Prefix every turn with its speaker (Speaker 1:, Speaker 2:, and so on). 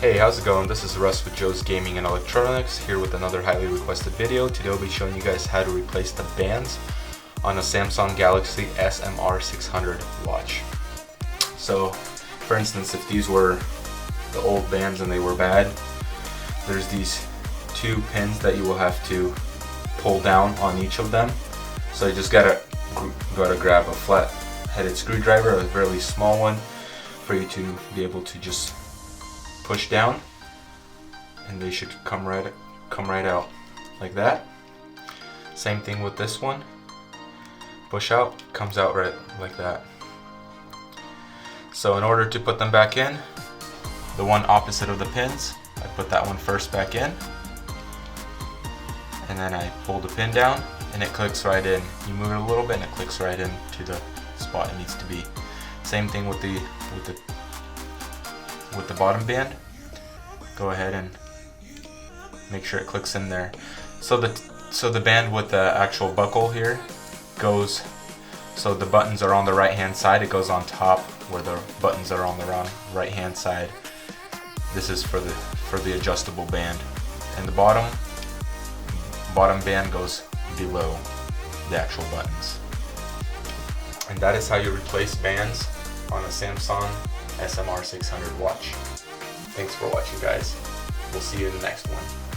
Speaker 1: Hey, how's it going? This is Russ with Joe's Gaming and Electronics, here with another highly requested video. Today I'll be showing you guys how to replace the bands on a Samsung Galaxy SM-R600 watch. So, for instance, if these were the old bands and they were bad, there's these two pins that you will have to pull down on each of them. So you just gotta grab a flat-headed screwdriver, a really small one, for you to be able to just push down, and they should come right out like that. Same thing with this one. Push out, comes out right like that. So in order to put them back in, the one opposite of the pins, I put that one first back in, and then I pull the pin down and it clicks right in. You move it a little bit and it clicks right in to the spot it needs to be. Same thing with the bottom band. Go ahead and make sure it clicks in there. So the band with the actual buckle here goes, so the buttons are on the right hand side, it goes on top where the buttons are on the right hand side. This is for the adjustable band, and the bottom band goes below the actual buttons. And that is how you replace bands on a Samsung SM-R600 watch. Thanks for watching, guys. We'll see you in the next one.